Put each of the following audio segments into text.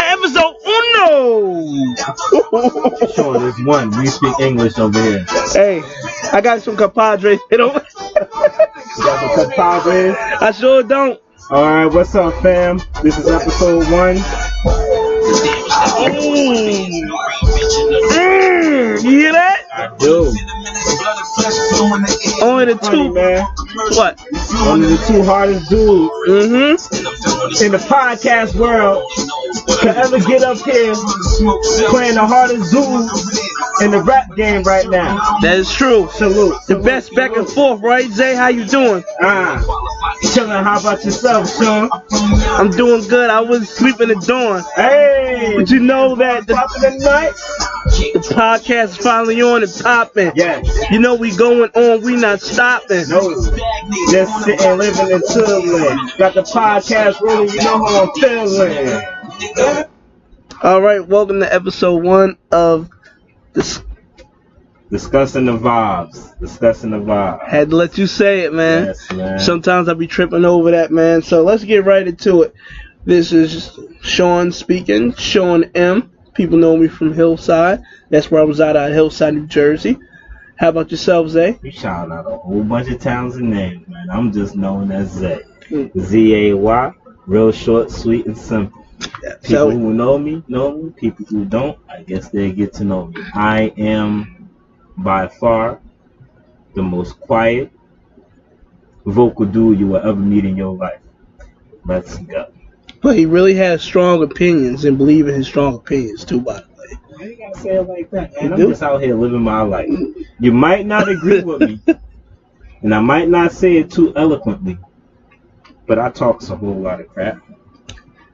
Episode uno. Sure, there's one. We speak English over here. Hey, I got some compadres. You know? You got some compadres? I sure don't. Alright, what's up, fam? This is episode 1. You hear that? I do. Only the two, man. What? Only the two hardest dudes in the podcast world could ever get up here playing the hardest dude in the rap game right now. That is true. Salute. The best back and forth, right, Zay? How you doing? Chilling. How about yourself, Shawn? I'm doing good. I was sleeping at dawn. Hey! But you know that the podcast is finally on and popping. Yes. You know we going on. We not stopping. No. Just sitting, living, and chilling. Got the podcast rolling. You know how I'm feeling. All right. Welcome to episode 1 of Discussing the vibes. Discussing the vibe. Had to let you say it, man. Yes, man. Sometimes I be tripping over that, man. So let's get right into it. This is Shawn speaking. Shawn M. People know me from Hillside. That's where I was at Hillside, New Jersey. How about yourself, Zay? You shouting out a whole bunch of towns and names, man. I'm just known as Zay. Z-A-Y. Real short, sweet, and simple. Yeah, People who know me, know me. People who don't, I guess they get to know me. I am by far the most quiet vocal dude you will ever meet in your life. Let's go. But he really has strong opinions and believe in his strong opinions too, by the way. Why you gotta say it like that, man? I'm just out here living my life. You might not agree with me, and I might not say it too eloquently, but I talk a whole lot of crap.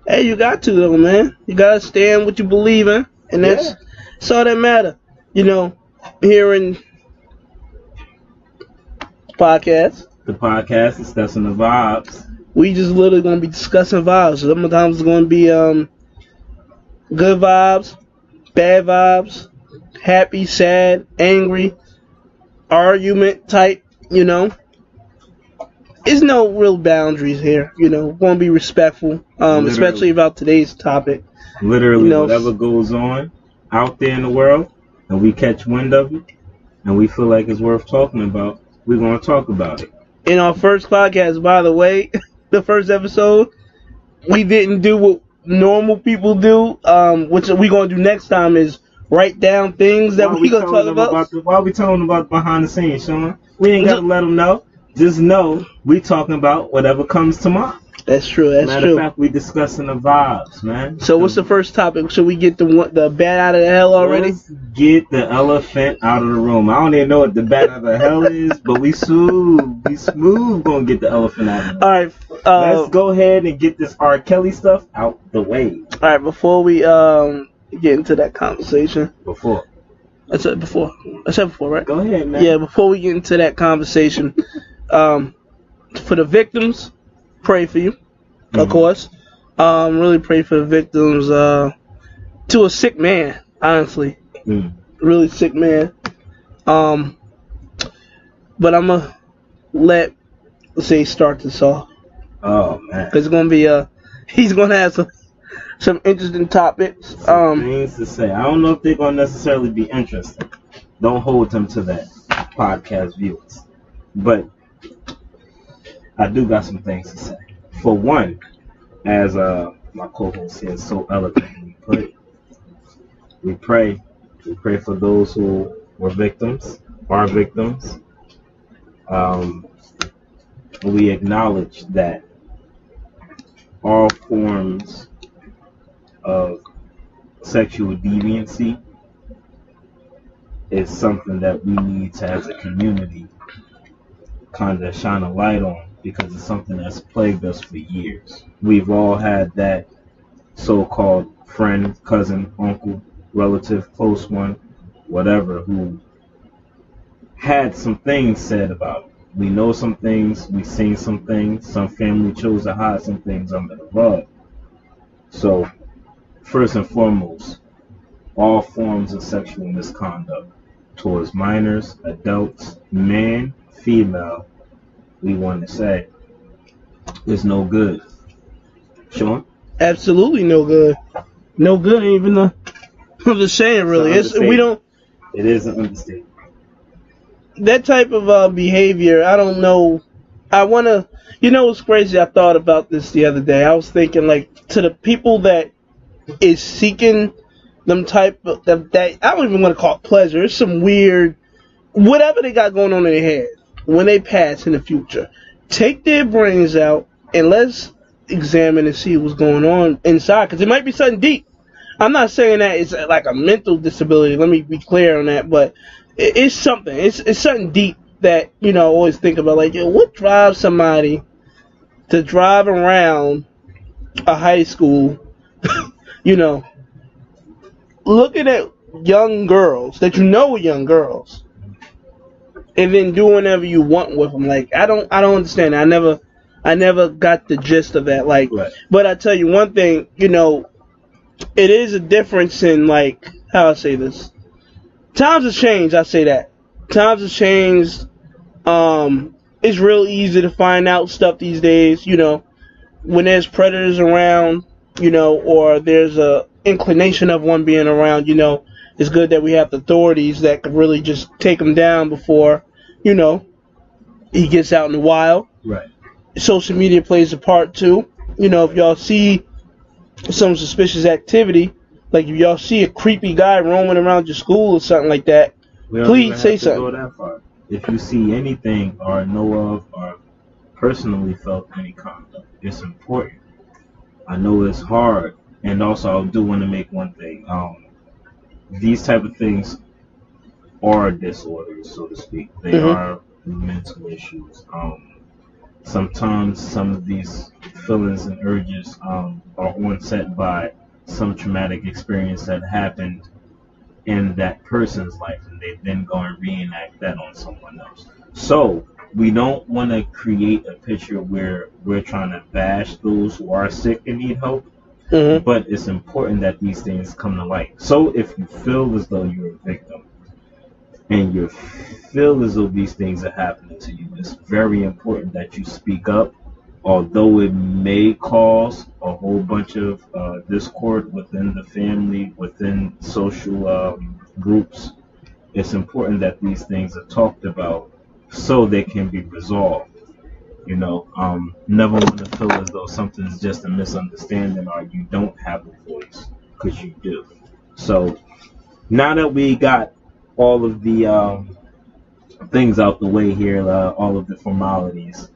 Hey, you got to though, man. You gotta stand what you believe in, and that's all that matter. You know, here in the podcast, discussing the vibes. We just literally gonna be discussing vibes. Sometimes it's gonna be good vibes, bad vibes, happy, sad, angry, argument type. You know, there's no real boundaries here. You know, we're gonna be respectful, especially about today's topic. Literally, you know, whatever goes on out there in the world, and we catch wind of it, and we feel like it's worth talking about, we're gonna talk about it. In our first podcast, by the way. The first episode, we didn't do what normal people do. Which we gonna do next time is write down things that we gonna talk about. Why are we telling them about behind the scenes, Shawn? We ain't gotta let them know. Just know we talking about whatever comes to mind. That's true. That's true. Matter of fact, we discussing the vibes, man. So what's the first topic? Should we get the bat out of the hell already? Let's get the elephant out of the room. I don't even know what the bat out of the hell is, but we smooth gonna get the elephant out of the room. All right. Let's go ahead and get this R. Kelly stuff out the way. All right. Before we get into that conversation. I said before, right? Go ahead, man. Yeah. Before we get into that conversation, for the victims. Pray for you, of course. Really pray for the victims to a sick man, honestly. Really sick man. But I'm going to let Zay start this off. Oh, man. Because it's going to be, he's going to have some interesting topics. Some things to say. I don't know if they're going to necessarily be interesting. Don't hold them to that, podcast viewers. But I do got some things to say. For one, as my co-host here so eloquently put, we pray for those who were victims, are victims. We acknowledge that all forms of sexual deviancy is something that we need to, as a community, kind of shine a light on, because it's something that's plagued us for years. We've all had that so-called friend, cousin, uncle, relative, close one, whatever, who had some things said about it. We know some things, we've seen some things, some family chose to hide some things under the rug. So, first and foremost, all forms of sexual misconduct towards minors, adults, man, female, we want to say, is no good. Shawn? Absolutely no good. No good, ain't even I'm just saying, really. We don't. It is an understatement. That type of behavior, I don't know. I want to. You know what's crazy? I thought about this the other day. I was thinking, like, to the people that is seeking them type of that I don't even want to call it pleasure. It's some weird whatever they got going on in their head when they pass in the future. Take their brains out and let's examine and see what's going on inside, because it might be something deep. I'm not saying that it's like a mental disability. Let me be clear on that, but it's something. It's something deep that I always think about. Like, what drives somebody to drive around a high school, you know, looking at young girls that are young girls, and then do whatever you want with them. Like, I don't understand that. I never got the gist of that. Like, right. But I tell you one thing, it is a difference in, like, how I say this. Times have changed. I say that times have changed. It's real easy to find out stuff these days. When there's predators around, or there's a inclination of one being around. It's good that we have authorities that could really just take him down before, he gets out in the wild. Right. Social media plays a part too. If y'all see some suspicious activity, like if y'all see a creepy guy roaming around your school or something like that, please say something. Go that far. If you see anything or know of or personally felt any conduct, it's important. I know it's hard, and also I do want to make one thing. These type of things are disorders, so to speak. They are mental issues. Sometimes some of these feelings and urges are onset by some traumatic experience that happened in that person's life, and they then go and reenact that on someone else. So we don't want to create a picture where we're trying to bash those who are sick and need help. But it's important that these things come to light. So if you feel as though you're a victim and you feel as though these things are happening to you, it's very important that you speak up. Although it may cause a whole bunch of discord within the family, within social groups, it's important that these things are talked about so they can be resolved. Never want to feel as though something's just a misunderstanding or you don't have a voice, because you do. So now that we got all of the things out the way here, all of the formalities,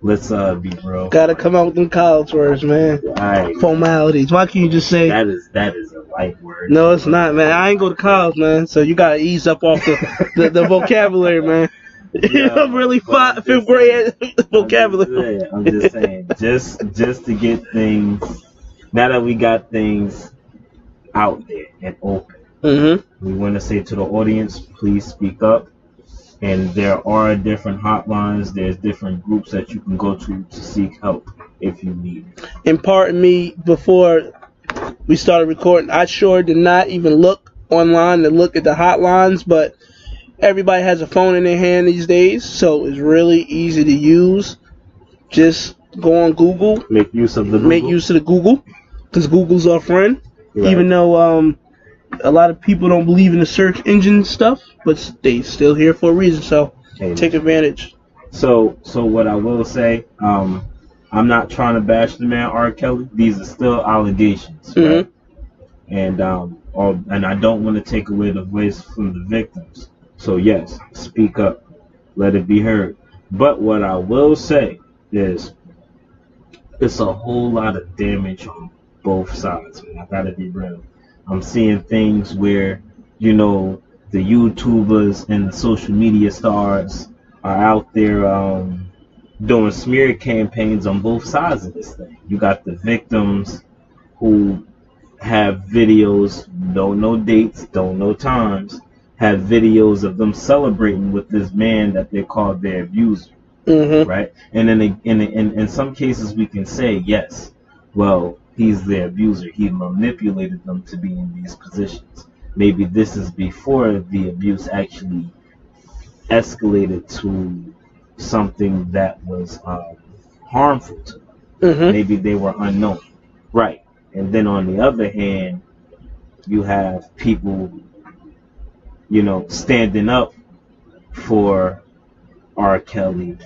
let's be real. Gotta come out with them college words, man. Right. Formalities. Why can't you just say that is a light word? No, it's not, man. I ain't go to college, man. So you gotta ease up off the vocabulary, man. I'm really fifth grade vocabulary. I'm just saying, just to get things. Now that we got things out there and open, we want to say to the audience, please speak up. And there are different hotlines. There's different groups that you can go to seek help if you need it. And pardon me, before we started recording, I sure did not even look online to look at the hotlines, but everybody has a phone in their hand these days, so it's really easy to use. Just go on Google. Make use of the Google, because Google's our friend. Right. Even though a lot of people don't believe in the search engine stuff, but they still here for a reason, so take advantage. So what I will say, I'm not trying to bash the man R. Kelly. These are still allegations, right? And I don't want to take away the voice from the victims. So yes, speak up, let it be heard. But what I will say is, it's a whole lot of damage on both sides, man. I gotta be real. I'm seeing things where, the YouTubers and the social media stars are out there doing smear campaigns on both sides of this thing. You got the victims who have videos, don't know dates, don't know times, have videos of them celebrating with this man that they call their abuser, right? And then in some cases we can say, yes, well, he's their abuser. He manipulated them to be in these positions. Maybe this is before the abuse actually escalated to something that was harmful to them. Maybe they were unknown. Right. And then on the other hand, you have people, standing up for R. Kelly.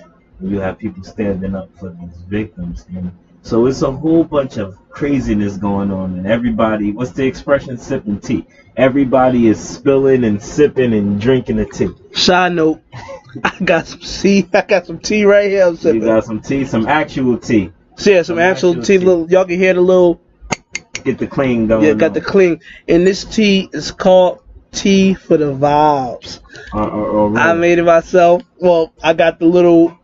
You have people standing up for these victims. And so it's a whole bunch of craziness going on. And everybody, what's the expression? Sipping tea. Everybody is spilling and sipping and drinking the tea. Side note, I got some tea right here. I'm sipping. You got some tea, some actual tea. So yeah, some actual tea. Little, y'all can hear the little. Get the cling going. Yeah, got the cling. And this tea is called Tea for the Vibes. Really? I made it myself. Well, I got the little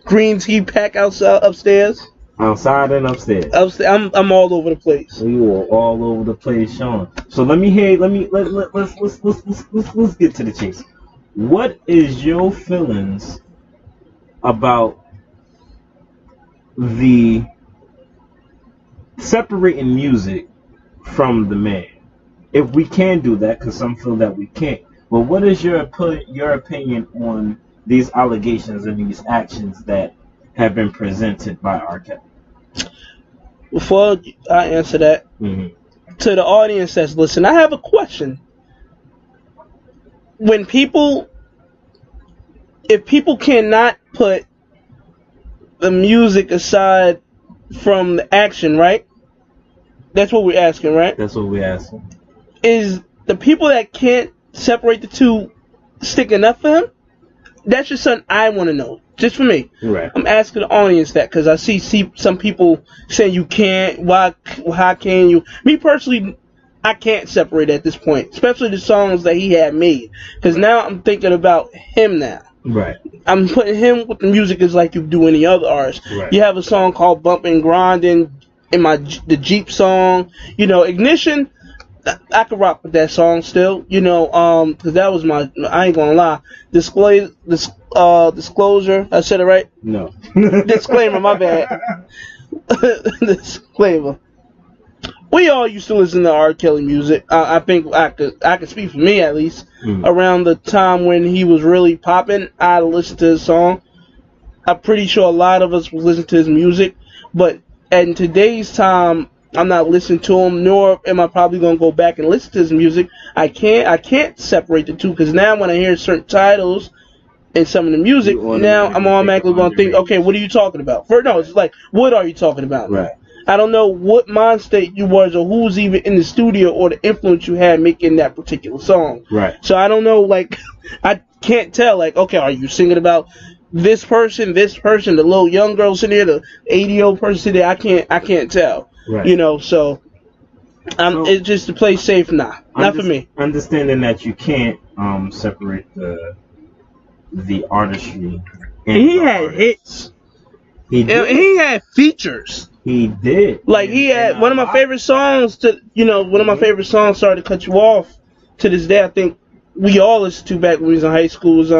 green tea pack upstairs. Outside and upstairs. I'm all over the place. You are all over the place, Shawn. So let's get to the chase. What is your feelings about the separating music from the man? If we can do that, because some feel that we can't. But what is your opinion on these allegations and these actions that have been presented by R. Kelly? Before I answer that, to the audience that's listening, I have a question. If people cannot put the music aside from the action, right? That's what we're asking, right? That's what we're asking. Is the people that can't separate the two sticking up for him? That's just something I want to know. Just for me. Right. I'm asking the audience that because I see some people saying you can't. How can you? Me personally, I can't separate at this point, especially the songs that he had made. Because now I'm thinking about him now. Right. I'm putting him with the music is like you do any other artist. Right. You have a song called Bumpin' Grindin' in the Jeep song. Ignition. I could rock with that song still, because that was I ain't gonna lie. Disclosure, I said it right? No. Disclaimer, my bad. Disclaimer. We all used to listen to R. Kelly music. I think I could speak for me at least. Around the time when he was really popping, I listened to his song. I'm pretty sure a lot of us would listen to his music, but in today's time, I'm not listening to him, nor am I probably going to go back and listen to his music. I can't separate the two, because now when I hear certain titles and some of the music, now I'm automatically going to think, okay, what are you talking about? It's like, what are you talking about? Right. I don't know what mind state you was or who was even in the studio or the influence you had making that particular song. Right. So I don't know, I can't tell, okay, are you singing about this person, the little young girl sitting there, the 80-year-old person sitting there? I can't tell. Right. So it's just to play safe. Not for me. Understanding that you can't separate the artistry. And he had hits. He had features. He did. He had one of my favorite songs. One of my favorite songs. Sorry to cut you off. To this day, I think we all listened to back when we was in high school. Was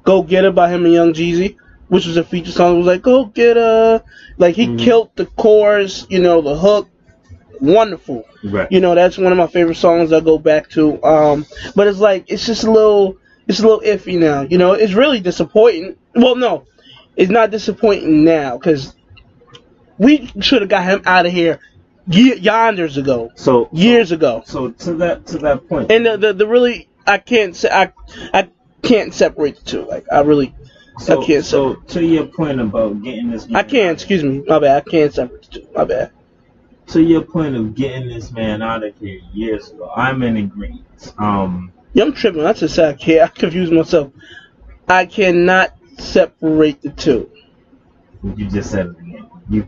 "Go Get Her" by him and Young Jeezy, which was a feature song. It was like, go get her. He killed the chorus, the hook. Wonderful. Right. That's one of my favorite songs I go back to. But it's just a little iffy now. It's really disappointing. Well, no, it's not disappointing now, because we should have got him out of here years ago. Years ago. So to that point. And the really, I can't separate the two. I can't. So to your point about getting this man, I can't. Excuse me, my bad. I can't separate the two. My bad. To your point of getting this man out of here years ago, I'm in agreement. Yeah, I'm tripping. I just said I confused myself. I cannot separate the two. You just said it again. You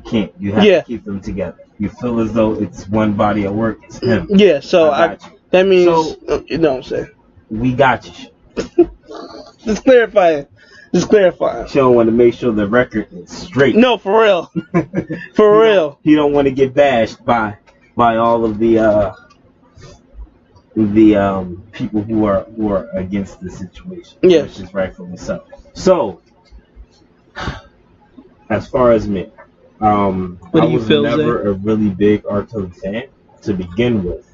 can't. You have to keep them together. You feel as though it's one body of work. It's him. Yeah. So that means you know what I'm saying. We got you. Just clarifying. Shawn want to make sure the record is straight. No, for real. For real. He don't want to get bashed by all of the people who are against the situation. Yes. Which is rightfully so. So, as far as me, I was never a really big R. Kelly fan to begin with.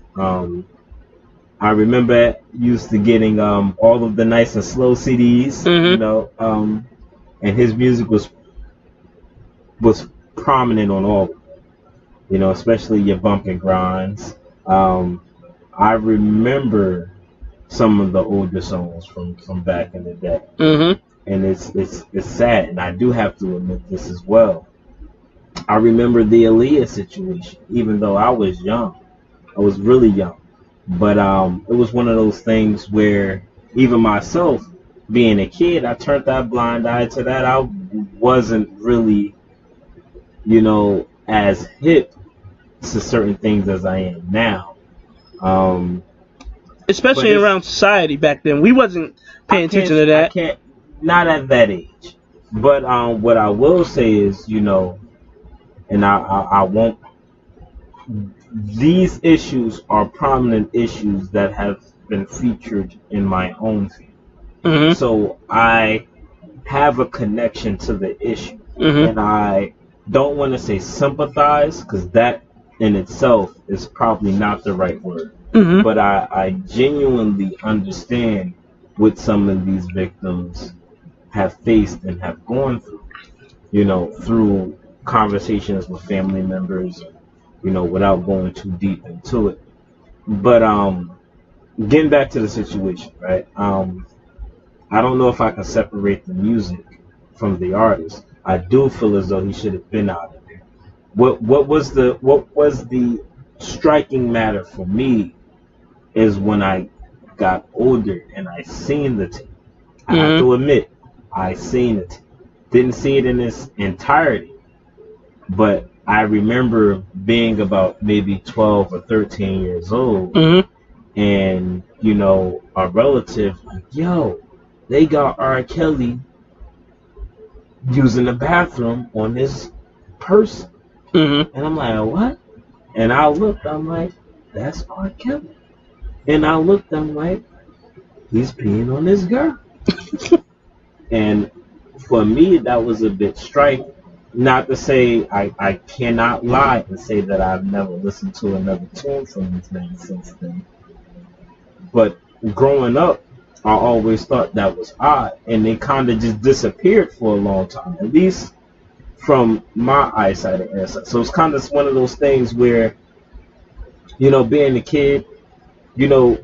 I remember used to getting all of the nice and slow CDs, and his music was prominent on all of them. You know, especially your bump and grinds. I remember some of the older songs from back in the day, and it's sad, and I do have to admit this as well. I remember the Aaliyah situation, even though I was young. I was really young, but it was one of those things where even myself, being a kid, I turned that blind eye to that. I wasn't really, you know, as hip to certain things as I am now. Especially around society back then, we wasn't paying attention to that. Not at that age. But what I will say is, you know, and I won't. These issues are prominent issues that have been featured in my own field. So I have a connection to the issue, and I don't want to say sympathize, because that in itself is probably not the right word. But I genuinely understand what some of these victims have faced and have gone through, you know, through conversations with family members, you know, without going too deep into it. But getting back to the situation, right? I don't know if I can separate the music from the artist. I do feel as though he should have been out of there. What was the striking matter for me is when I got older and I seen the tape. I have to admit, I seen it. Didn't see it in its entirety, but I remember being about maybe 12 or 13 years old, and, you know, a relative like, yo, they got R. Kelly using the bathroom on this person. And I'm like, what? And I looked, I'm like, that's R. Kelly. And I looked, I'm like, he's peeing on this girl. And for me, that was a bit striking. Not to say I cannot lie and say that I've never listened to another tune from this man since then. But growing up, I always thought that was odd. And they kind of just disappeared for a long time, at least from my eyesight and insight. So it's kind of one of those things where, you know, being a kid, you know,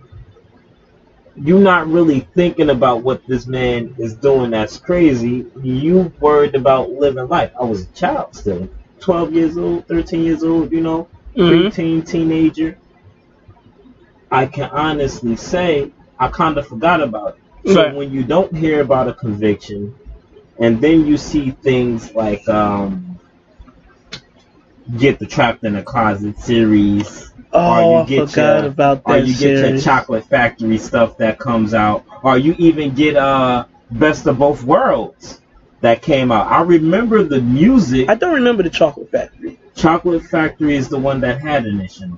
you're not really thinking about what this man is doing that's crazy. You worried about living life. I was a child still, 12 years old, 13 years old, you know, preteen, teenager. I can honestly say I kind of forgot about it. So when you don't hear about a conviction, and then you see things like Get the Trapped in a Closet series, or you get your Chocolate Factory stuff that comes out, or you even get Best of Both Worlds that came out. I remember the music. I don't remember the Chocolate Factory. Chocolate Factory is the one that had an issue.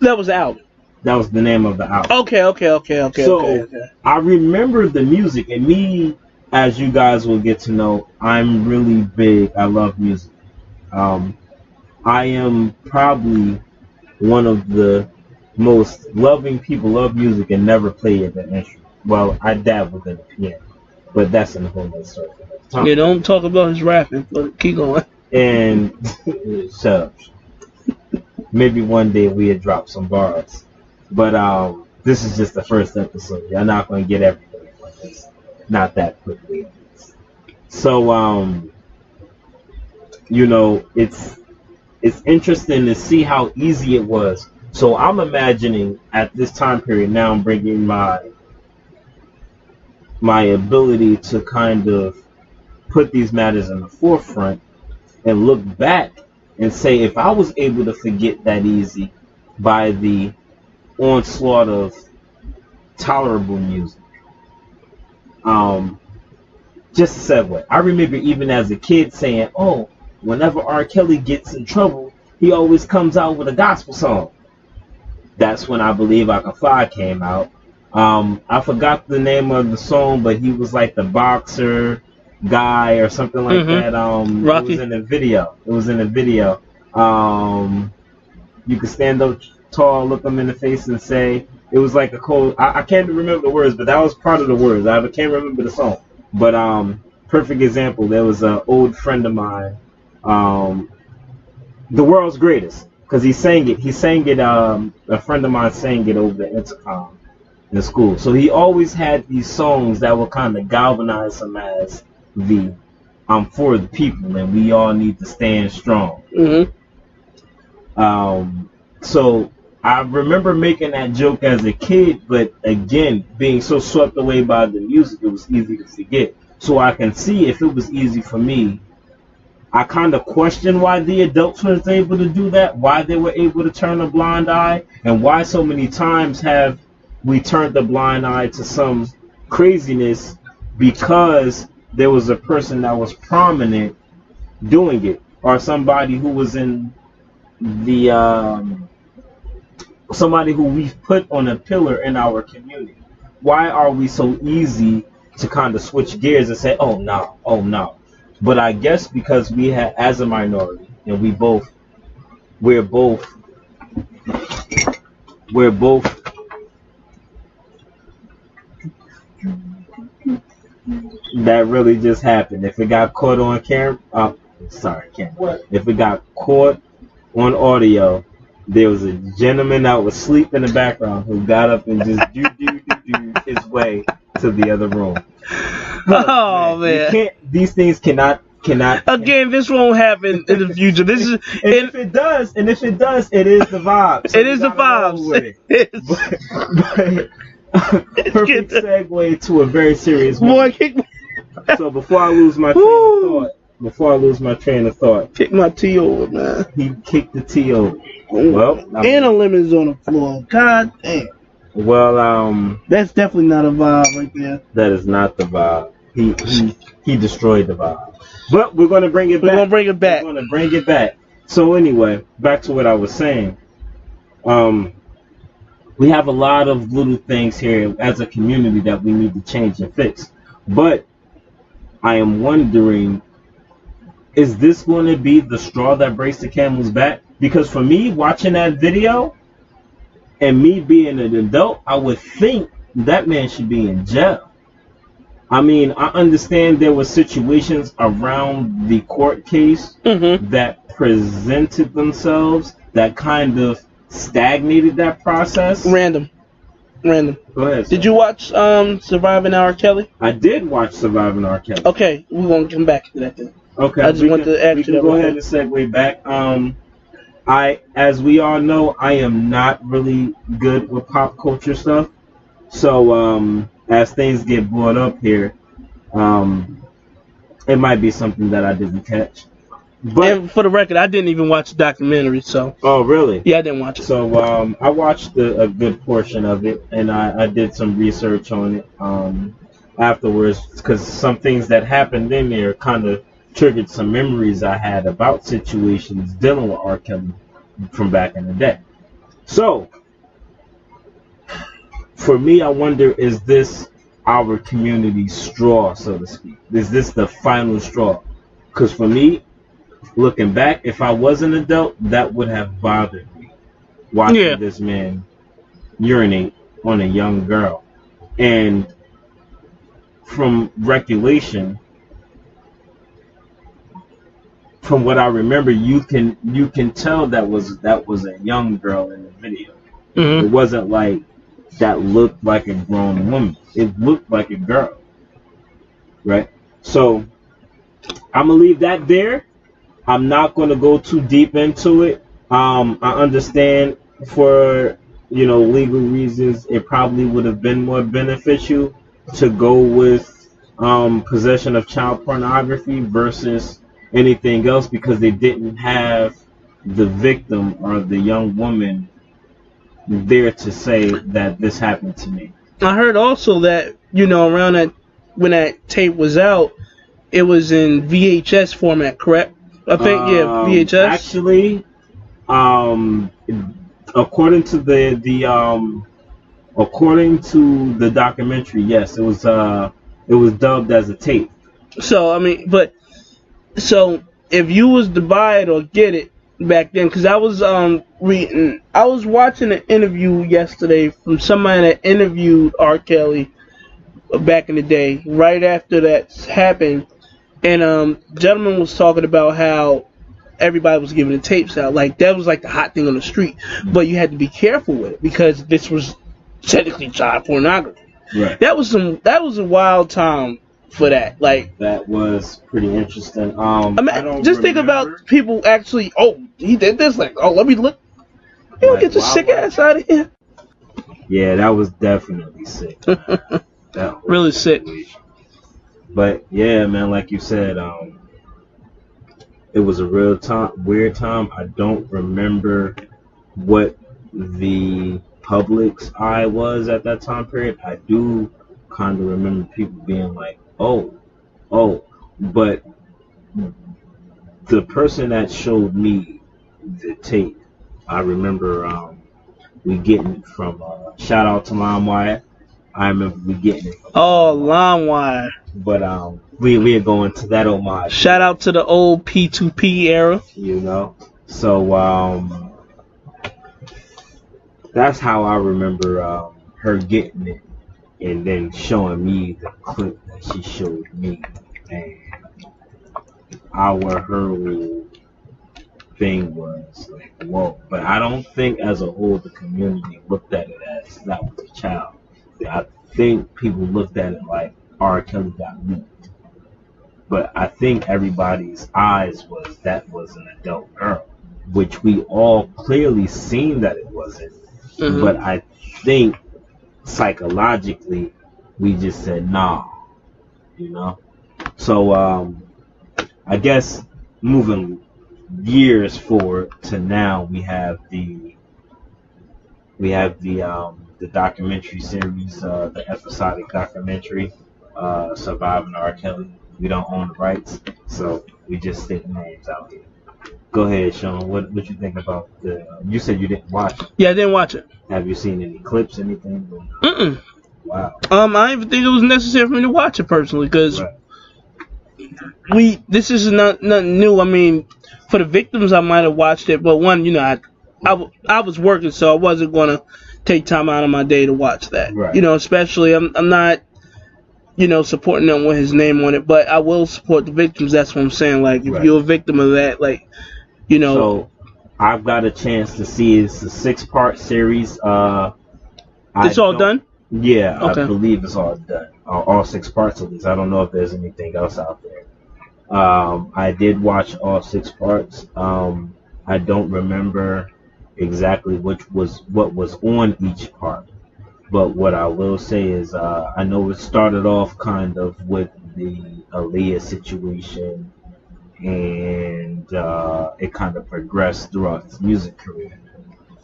That was the album. That was the name of the album. Okay. So I remember the music, and me, as you guys will get to know, I'm really big. I love music. I am probably one of the most loving people, love music and never play it an instrument. Well, I dabbled in the piano, but that's in a whole other story. Yeah, don't talk about his rapping, but keep going. And shut up. Maybe one day we'll drop some bars. But this is just the first episode. You're not going to get everything like this. Not that quickly. So, you know, it's interesting to see how easy it was. So I'm imagining at this time period now, I'm bringing my ability to kind of put these matters in the forefront and look back and say, if I was able to forget that easy by the onslaught of tolerable music, just a segue. I remember even as a kid saying, oh, whenever R. Kelly gets in trouble, he always comes out with a gospel song. That's when I Believe I Can Fly came out. I forgot the name of the song, but he was like the boxer guy or something like that. Rocky. It was in the video. You could stand up tall, look them in the face, and say, it was like a cold. I can't remember the words, but that was part of the words. I can't remember the song. But perfect example. There was an old friend of mine. The world's greatest, because he sang it. He sang it. A friend of mine sang it over the intercom in school. So he always had these songs that would kind of galvanize him as the I'm for the people, and we all need to stand strong. Mm-hmm. So I remember making that joke as a kid, but again, being so swept away by the music, it was easy to forget. So I can see if it was easy for me, I kind of question why the adults were able to do that, why they were able to turn a blind eye, and why so many times have we turned the blind eye to some craziness because there was a person that was prominent doing it, or somebody who was in the somebody who we've put on a pillar in our community. Why are we so easy to kind of switch gears and say, oh no, oh no? But I guess because we have, as a minority, and we're both that really just happened. If it got caught on camera, if it got caught on audio, there was a gentleman that was asleep in the background who got up and just do his way to the other room. Look, oh man. You can't, these things cannot. Again, this won't happen in the future. This is, if it does, it is the vibe. So it is the vibes. But perfect segue to a very serious one. So before I lose my train of thought, kick my tea over, man. He kicked the tea over. Well, and a lemon's on the floor. God damn. Well, that's definitely not a vibe right there. That is not the vibe. He destroyed the vibe. But we're gonna bring it back. We're gonna bring it back. So anyway, back to what I was saying. We have a lot of little things here as a community that we need to change and fix. But I am wondering, is this going to be the straw that breaks the camel's back? Because for me, watching that video, and me being an adult, I would think that man should be in jail. I mean, I understand there were situations around the court case that presented themselves that kind of stagnated that process. Random. Go ahead. Did you watch Surviving R. Kelly? I did watch Surviving R. Kelly. Okay, we're going to come back to that then. Okay. I just want to ask you that. Go ahead and segue back. As we all know, I am not really good with pop culture stuff. So, as things get brought up here, it might be something that I didn't catch. But and for the record, I didn't even watch the documentary. So. Oh, really? Yeah, I didn't watch it. So, I watched a good portion of it, and I did some research on it afterwards, because some things that happened in there kind of triggered some memories I had about situations dealing with R. Kelly from back in the day. So, for me, I wonder, is this our community's straw, so to speak? Is this the final straw? Because for me, looking back, if I was an adult, that would have bothered me. Watching this man urinate on a young girl. And from recollection, from what I remember, you can tell that was a young girl in the video. It wasn't like that looked like a grown woman. It looked like a girl, right? So I'm gonna leave that there. I'm not gonna go too deep into it. I understand for legal reasons, it probably would have been more beneficial to go with possession of child pornography versus anything else, because they didn't have the victim or the young woman there to say that this happened to me. I heard also that around that when that tape was out, it was in VHS format, correct? I think VHS. Actually, according to the documentary, yes, it was dubbed as a tape. So I mean, so if you was to buy it or get it back then, because I was watching an interview yesterday from somebody that interviewed R. Kelly back in the day, right after that happened, and gentleman was talking about how everybody was giving the tapes out. Like that was like the hot thing on the street. But you had to be careful with it because this was technically child pornography. Right. That was a wild time for that. Like that was pretty interesting. I mean, just think about people actually. Oh, he did this. Like, oh, let me look. You don't get your sick ass out of here. Yeah, that was definitely sick. That was really sick. But yeah, man, like you said, it was a real weird time. I don't remember what the public's eye was at that time period. I do kind of remember people being like, oh, but the person that showed me the tape, I remember we getting it from shout out to LimeWire. I remember we getting it from LimeWire. But we are going to that homage. Shout out to the old P2P era. You know, so that's how I remember her getting it, and then showing me the clip that she showed me, and her whole thing was like, whoa. But I don't think as a whole the community looked at it as that was a child. I think people looked at it like R. Kelly got leaked. But I think everybody's eyes was that was an adult girl, which we all clearly seen that it wasn't. Mm-hmm. But I think psychologically we just said nah, you know. So I guess moving years forward to now, we have the documentary series, the episodic documentary, Surviving R. Kelly. We don't own the rights, so we just stick names out here. Go ahead, Shawn. What you think about you said you didn't watch it. Yeah, I didn't watch it. Have you seen any clips, anything? Mm-mm. Wow. I didn't even think it was necessary for me to watch it personally, because this is nothing new. I mean, for the victims, I might have watched it, but one, you know, I was working, so I wasn't gonna take time out of my day to watch that. Right. You know, especially I'm not, you know, supporting them with his name on it, but I will support the victims. That's what I'm saying. Like, if you're a victim of that, like, you know. So I've got a chance to see it's a 6-part series. It's all done? Yeah, okay. I believe it's all done. All 6 parts of this. I don't know if there's anything else out there. I did watch all 6 parts. I don't remember exactly what was on each part. But what I will say is I know it started off kind of with the Aaliyah situation, and it kind of progressed throughout his music career.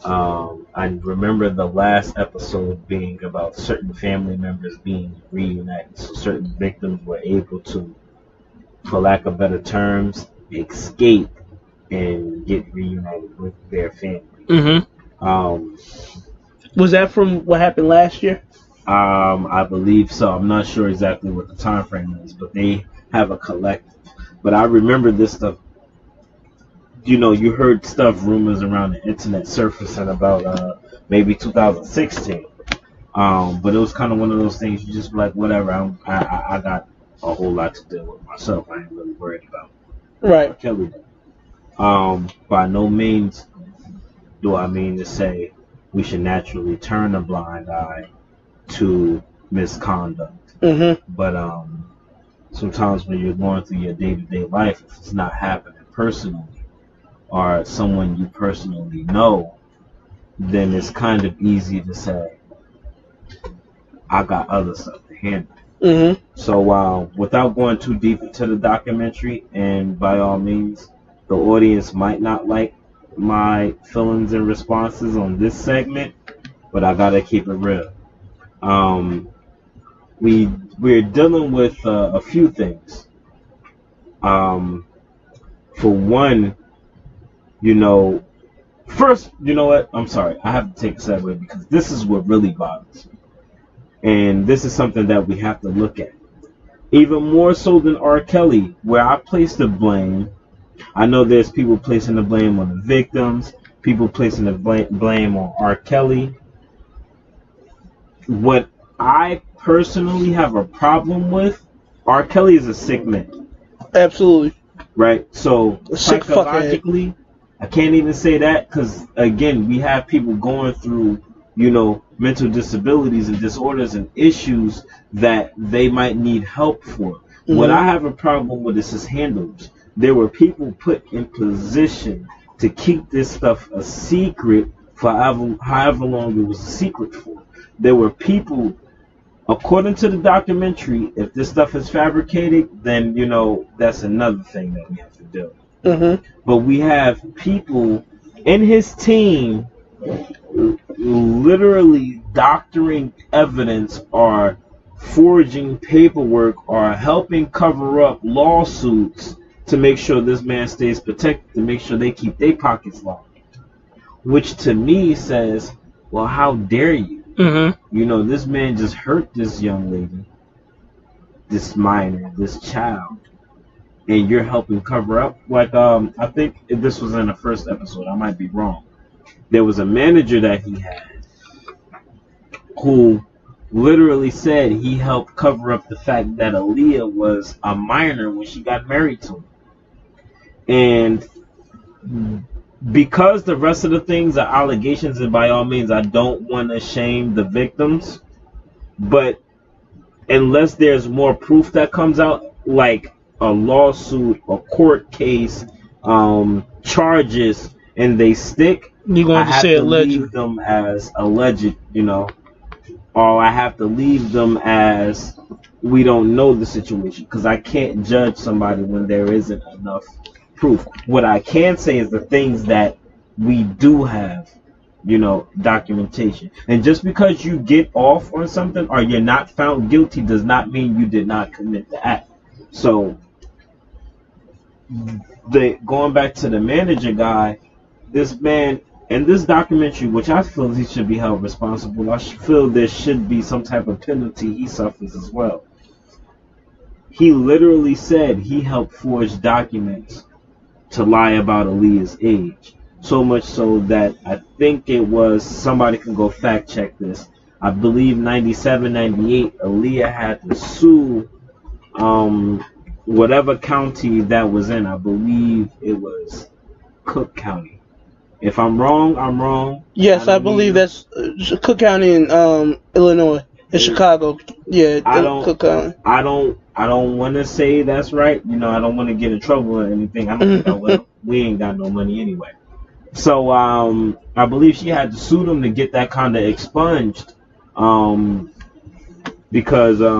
I remember the last episode being about certain family members being reunited. So certain victims were able to, for lack of better terms, escape and get reunited with their family. Mm-hmm. Was that from what happened last year? I believe so. I'm not sure exactly what the time frame is, but they have a collective. But I remember this stuff. You know, you heard rumors around the internet surfacing about maybe 2016. But it was kind of one of those things you just be like, whatever. I got a whole lot to deal with myself. I ain't really worried about right. Kelly. By no means do I mean to say we should naturally turn a blind eye to misconduct. Mm-hmm. But sometimes when you're going through your day-to-day life, if it's not happening personally or someone you personally know, then it's kind of easy to say, I got other stuff to handle. Mm-hmm. So without going too deep into the documentary, and by all means, the audience might not like my feelings and responses on this segment, but I gotta keep it real. We're dealing with a few things. For one, you know, first, you know what? I'm sorry, I have to take a segue because this is what really bothers me, and this is something that we have to look at, even more so than R. Kelly, where I place the blame. I know there's people placing the blame on the victims, people placing the blame on R. Kelly. What I personally have a problem with, R. Kelly is a sick man. Absolutely. right? So psychologically, I can't even say that because again, we have people going through, mental disabilities and disorders and issues that they might need help for. Mm-hmm. What I have a problem with is handlers. There were people put in position to keep this stuff a secret for however long it was a secret for. There were people, according to the documentary, if this stuff is fabricated, then, that's another thing that we have to do. Mm-hmm. But we have people in his team literally doctoring evidence or forging paperwork or helping cover up lawsuits to make sure this man stays protected, to make sure they keep their pockets locked. Which to me says, well, how dare you? Mm-hmm. This man just hurt this young lady, this minor, this child, and you're helping cover up. Like, I think this was in the first episode. I might be wrong. There was a manager that he had who literally said he helped cover up the fact that Aaliyah was a minor when she got married to him. And because the rest of the things are allegations, and by all means, I don't want to shame the victims, but unless there's more proof that comes out, like a lawsuit, a court case, charges, and they stick, you're going to say alleged. Leave them as alleged, or I have to leave them as we don't know the situation, because I can't judge somebody when there isn't enough proof. What I can say is the things that we do have, documentation. And just because you get off on something or you're not found guilty does not mean you did not commit the act. So, going back to the manager guy, this man in this documentary, which I feel he should be held responsible, I feel there should be some type of penalty he suffers as well. He literally said he helped forge documents to lie about Aaliyah's age. So much so that I think it was, somebody can go fact check this, I believe 97, 98, Aaliyah had to sue whatever county that was in. I believe it was Cook County. If I'm wrong, I'm wrong. Yes, I believe that's Cook County in Illinois, in Chicago. Yeah, Cook County. I don't want to say that's right. I don't want to get in trouble or anything. I don't think I will. We ain't got no money anyway. So I believe she had to sue them to get that kind of expunged, because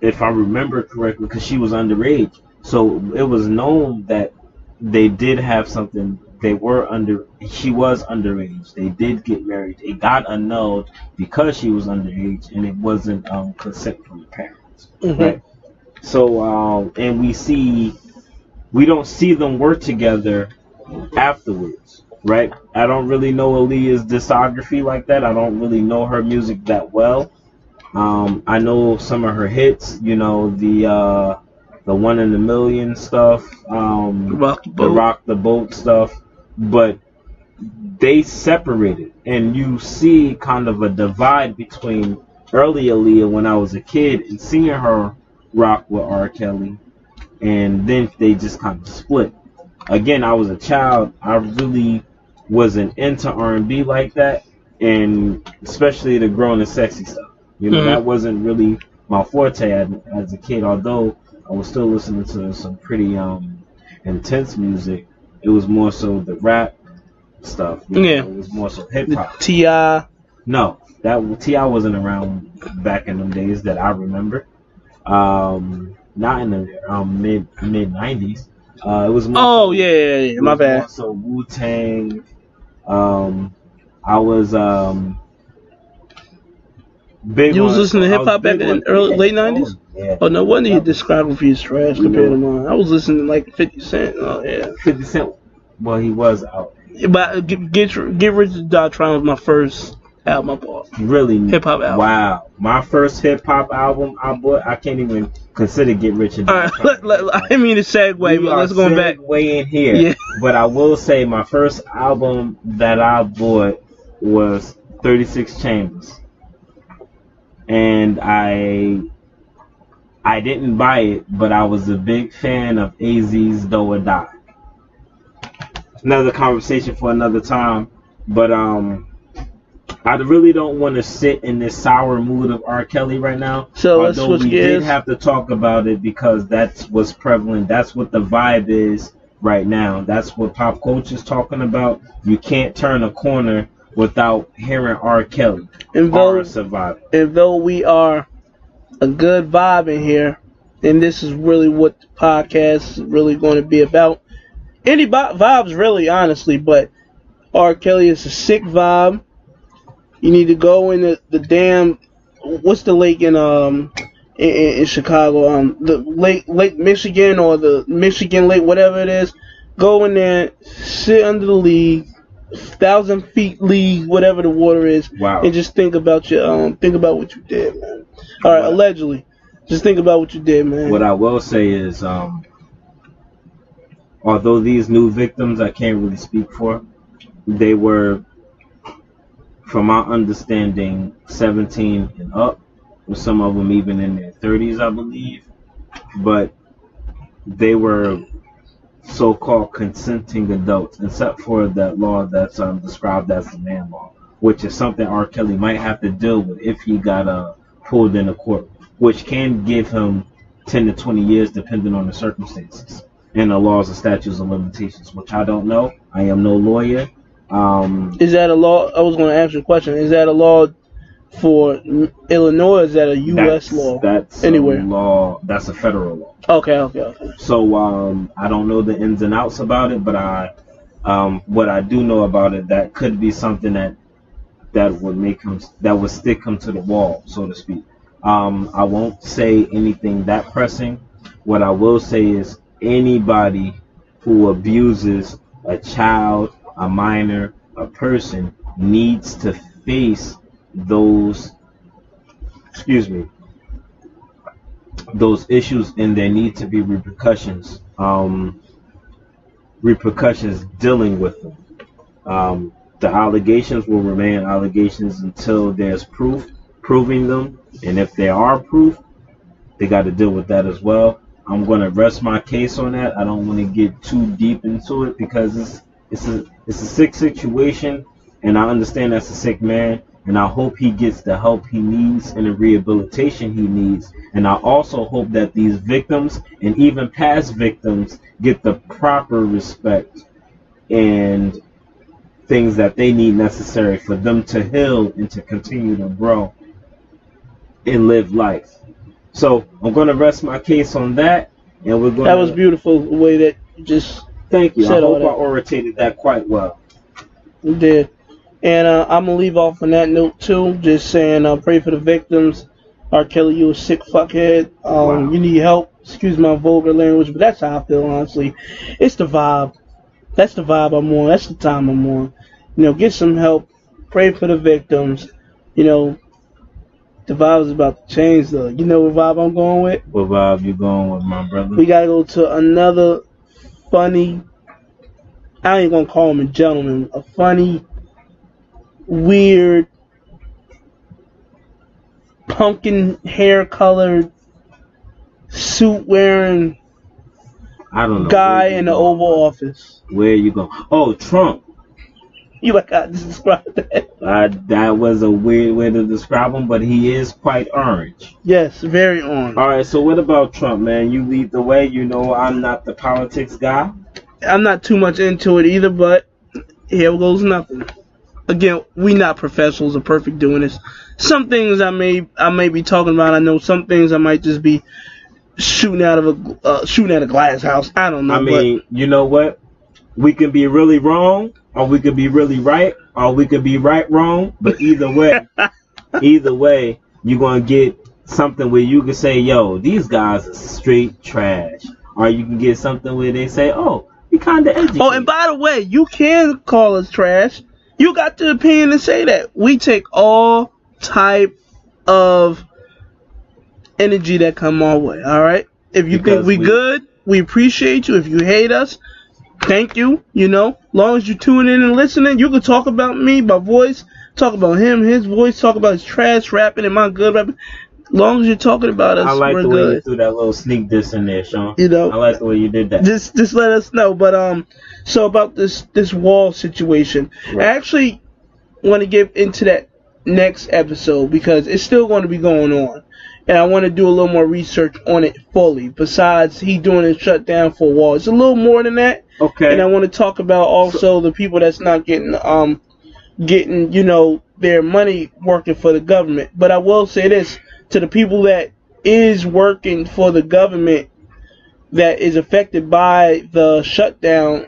if I remember correctly, because she was underage. So it was known that they did have something. She was underage. They did get married. It got annulled because she was underage, and it wasn't consent from the parents. Mm-hmm. Right? So and we don't see them work together afterwards, right? I don't really know Aaliyah's discography like that. I don't really know her music that well. I know some of her hits, the One in a Million stuff, the Rock the Boat stuff, but they separated, and you see kind of a divide between early Aaliyah when I was a kid and seeing her rock with R. Kelly, and then they just kind of split. Again, I was a child. I really wasn't into R&B like that, and especially the grown and sexy stuff. That wasn't really my forte as a kid, although I was still listening to some pretty intense music. It was more so the rap stuff. It was more so hip hop. T.I. No, that T.I. wasn't around back in them days that I remember. Not in the mid 90s. It was more. Yeah. My bad. So Wu-Tang. I was big. You was listening to hip hop back in the late 90s? Yeah. Oh, no wonder your discography is trash compared to mine. I was listening to like 50 Cent. Oh, yeah. 50 Cent. Well, he was out. But Get Rich or Die Trying was my first album I bought. Really? Hip hop album. Wow. My first hip hop album I bought, I can't even consider Get Rich or Die Trying. I didn't mean to segue, but let's go back. Way in here. Yeah. But I will say my first album that I bought was 36 Chambers. And I didn't buy it, but I was a big fan of AZ's Do or Die. Another conversation for another time. But I really don't want to sit in this sour mood of R. Kelly right now. So let's although switch we gears. did have to talk about it because that's what's prevalent. That's what the vibe is right now. That's what pop culture is talking about. You can't turn a corner without hearing R. Kelly or a survivor. And though we are a good vibe in here, and this is really what the podcast is really going to be about. Any vibes, really, honestly, but R. Kelly is a sick vibe. You need to go in the damn, what's the lake in Chicago? The Lake Michigan or the Michigan Lake, whatever it is. Go in there, sit under the league, 1,000 feet league, whatever the water is, wow. And just think about what you did, man. All right, allegedly, just think about what you did, man. What I will say is, although these new victims I can't really speak for, they were, from my understanding, 17 and up, with some of them even in their 30s, I believe. But they were so-called consenting adults, except for that law that's described as the man law, which is something R. Kelly might have to deal with if he got pulled into court, which can give him 10 to 20 years depending on the circumstances and the laws and statutes of limitations, which I don't know. I am no lawyer. Is that a law? I was going to ask you a question. Is that a law for Illinois, or is that a U.S. law? That's anywhere. A law. That's a federal law. Okay. So I don't know the ins and outs about it, but what I do know about it, that could be something that would stick him to the wall, so to speak. I won't say anything that pressing. What I will say is anybody who abuses a child, a minor, a person needs to face those issues, and there need to be repercussions dealing with them. The allegations will remain allegations until there's proof proving them, and if there are proof, they got to deal with that as well. I'm going to rest my case on that. I don't want to get too deep into it because it's a sick situation, and I understand that's a sick man, and I hope he gets the help he needs and the rehabilitation he needs. And I also hope that these victims and even past victims get the proper respect and things that they need necessary for them to heal and to continue to grow and live life. So I'm going to rest my case on that, and we're going. That was beautiful the way that you just. Thank you. I hope I orated that quite well. You did. And I'm going to leave off on that note, too. Just saying, pray for the victims. R. Kelly, you a sick fuckhead. Wow. You need help. Excuse my vulgar language, but that's how I feel, honestly. It's the vibe. That's the vibe I'm on. That's the time I'm on. Get some help. Pray for the victims. The vibe is about to change, though. You know what vibe I'm going with? What vibe you going with, my brother? We got to go to another funny, I ain't gonna call him a gentleman, a funny, weird, pumpkin hair colored, suit wearing guy in the Oval Office. Where you going? Oh, Trump. You like how I just described that? That was a weird way to describe him, but he is quite orange. Yes, very orange. All right, so what about Trump, man? You lead the way. I'm not the politics guy. I'm not too much into it either, but here goes nothing. Again, we not professionals or perfect doing this. Some things I may be talking about. I know some things I might just be shooting at a glass house. I don't know. I mean, you know what? We could be really wrong, or we could be really right, or we could be right wrong. But either way, you're gonna get something where you can say, "Yo, these guys are straight trash," or you can get something where they say, "Oh, we kind of educated." Oh, and by the way, you can call us trash. You got the opinion to say that. We take all type of energy that come our way. All right. If you think we good, we appreciate you. If you hate us, thank you. Long as you tune in and listening, you can talk about me, my voice, talk about him, his voice, talk about his trash rapping and my good rapping. As long as you're talking about us, I like we're the way good. you threw that little sneak diss in there, Shawn. You know, I like the way you did that. Just let us know. But so about this wall situation, Right. I actually want to get into that next episode because it's still going to be going on, and I want to do a little more research on it fully. Besides he doing a shutdown for a wall, it's a little more than that. Okay. And I want to talk about also the people that's not getting their money working for the government. But I will say this to the people that is working for the government that is affected by the shutdown.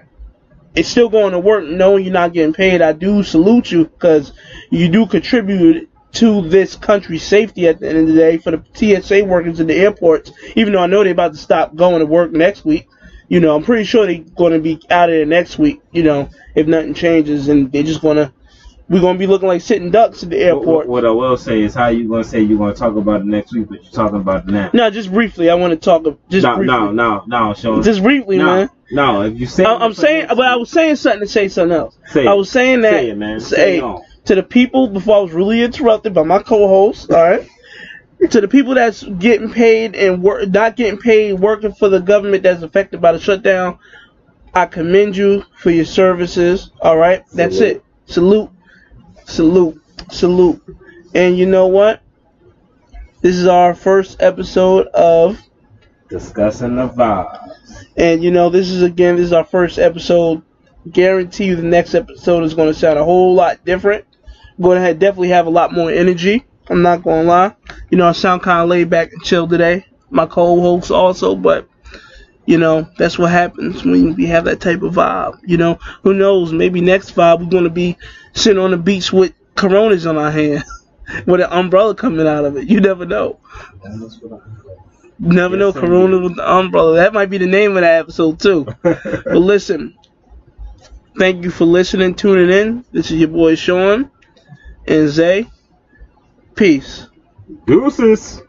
It's still going to work knowing you're not getting paid. I do salute you because you do contribute to this country's safety at the end of the day for the TSA workers in the airports, even though I know they're about to stop going to work next week. I'm pretty sure they're going to be out of there next week, if nothing changes, and we're going to be looking like sitting ducks at the airport. What I will say is how you going to say you're going to talk about it next week, but you're talking about it now. No, just briefly. I want to talk briefly. No, Shawn. Just briefly, man. No, if you say I'm saying, but I was saying something to say something else. I was saying that. Say it, man. Say it on. To the people, before I was really interrupted by my co-host, all right? To the people that's getting paid and not getting paid working for the government that's affected by the shutdown, I commend you for your services, all right? That's it. Salute. And you know what? This is our first episode of Discussing the Vibes. And this is our first episode. Guarantee you the next episode is going to sound a whole lot different. Going to definitely have a lot more energy. I'm not going to lie. I sound kind of laid back and chill today. My co-host also, but that's what happens when we have that type of vibe. Who knows? Maybe next vibe we're going to be sitting on the beach with Coronas on our hand with an umbrella coming out of it. You never know. Never know. Corona with the umbrella. That might be the name of that episode too. But listen, thank you for listening, tuning in. This is your boy Shawn and Zay. Peace. Deuces.